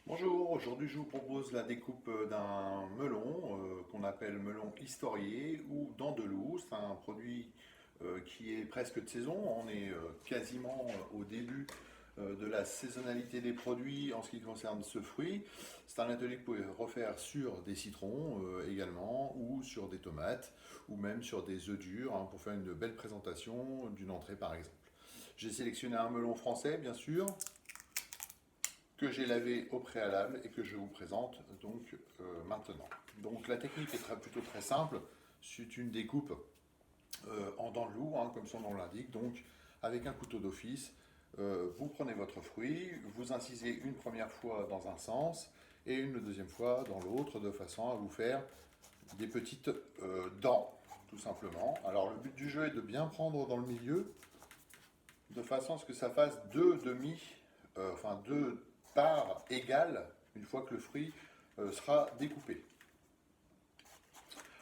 Bonjour, aujourd'hui je vous propose la découpe d'un melon qu'on appelle melon historié ou d'Andalou. C'est un produit qui est presque de saison. On est quasiment au début de la saisonnalité des produits en ce qui concerne ce fruit. C'est un atelier que vous pouvez refaire sur des citrons également, ou sur des tomates, ou même sur des œufs durs pour faire une belle présentation d'une entrée par exemple. J'ai sélectionné un melon français bien sûr, que j'ai lavé au préalable et que je vous présente donc maintenant. Donc la technique est plutôt très simple, c'est une découpe en dents de loup, comme son nom l'indique, donc avec un couteau d'office. Vous prenez votre fruit, vous incisez une première fois dans un sens et une deuxième fois dans l'autre, de façon à vous faire des petites dents, tout simplement. Alors le but du jeu est de bien prendre dans le milieu, de façon à ce que ça fasse deux parts égales une fois que le fruit sera découpé.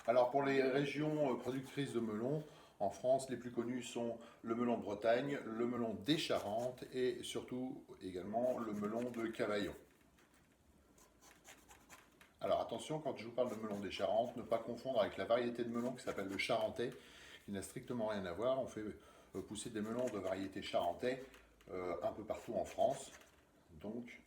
Alors pour les régions productrices de melons, en France, les plus connues sont le melon de Bretagne, le melon des Charentes et surtout également le melon de Cavaillon. Alors attention, quand je vous parle de melon des Charentes, ne pas confondre avec la variété de melon qui s'appelle le charentais, qui n'a strictement rien à voir. On fait pousser des melons de variété charentais un peu partout en France. Donc,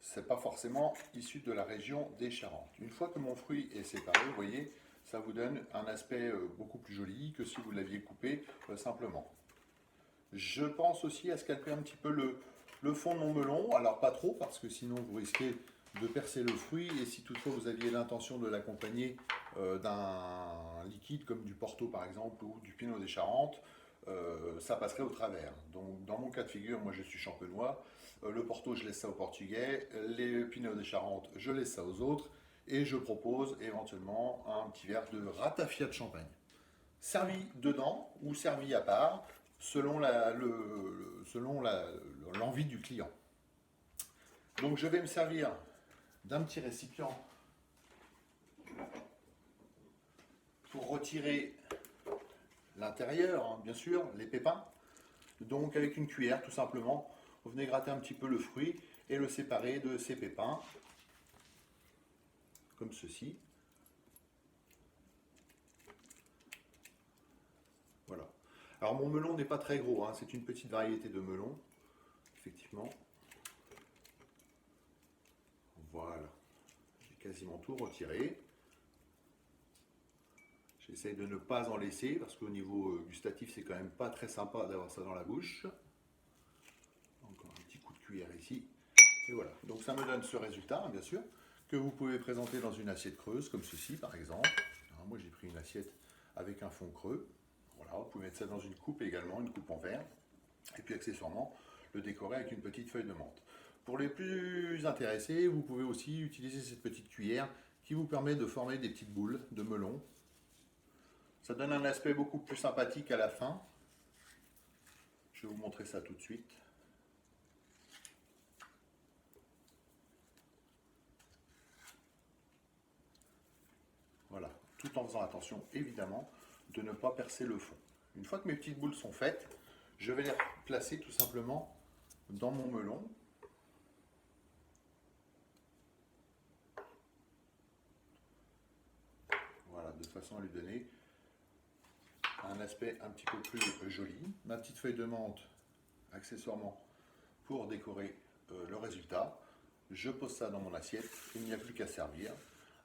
c'est pas forcément issu de la région des Charentes. Une fois que mon fruit est séparé, vous voyez, ça vous donne un aspect beaucoup plus joli que si vous l'aviez coupé simplement. Je pense aussi à scalper un petit peu le fond de mon melon, alors pas trop parce que sinon vous risquez de percer le fruit, et si toutefois vous aviez l'intention de l'accompagner d'un liquide comme du Porto par exemple ou du Pinot des Charentes, ça passerait au travers. Donc dans mon cas de figure, moi je suis champenois, le Porto je laisse ça aux Portugais, les Pinot des Charentes je laisse ça aux autres, et je propose éventuellement un petit verre de ratafia de champagne. Servi dedans ou servi à part, selon l'envie du client. Donc je vais me servir d'un petit récipient pour retirer l'intérieur, bien sûr, les pépins. Donc avec une cuillère tout simplement, vous venez gratter un petit peu le fruit et le séparer de ses pépins, comme ceci. Voilà. Alors mon melon n'est pas très gros, c'est une petite variété de melon, effectivement. Voilà, j'ai quasiment tout retiré. J'essaye de ne pas en laisser parce qu'au niveau gustatif, c'est quand même pas très sympa d'avoir ça dans la bouche. Encore un petit coup de cuillère ici. Et voilà, donc ça me donne ce résultat, bien sûr, que vous pouvez présenter dans une assiette creuse, comme ceci par exemple. Alors, moi j'ai pris une assiette avec un fond creux. Voilà, vous pouvez mettre ça dans une coupe également, une coupe en verre. Et puis accessoirement, le décorer avec une petite feuille de menthe. Pour les plus intéressés, vous pouvez aussi utiliser cette petite cuillère qui vous permet de former des petites boules de melon. Ça donne un aspect beaucoup plus sympathique à la fin. Je vais vous montrer ça tout de suite. Voilà, tout en faisant attention évidemment de ne pas percer le fond. Une fois que mes petites boules sont faites, je vais les placer tout simplement dans mon melon. Voilà, de façon à lui donner un aspect un petit peu plus joli. Ma petite feuille de menthe, accessoirement, pour décorer le résultat. Je pose ça dans mon assiette, il n'y a plus qu'à servir,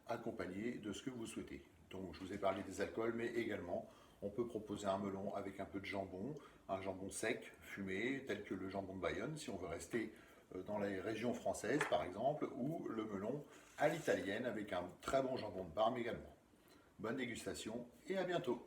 accompagné de ce que vous souhaitez. Donc je vous ai parlé des alcools, mais également on peut proposer un melon avec un peu de jambon, un jambon sec, fumé, tel que le jambon de Bayonne, si on veut rester dans les régions françaises par exemple, ou le melon à l'italienne avec un très bon jambon de Parme également. Bonne dégustation et à bientôt.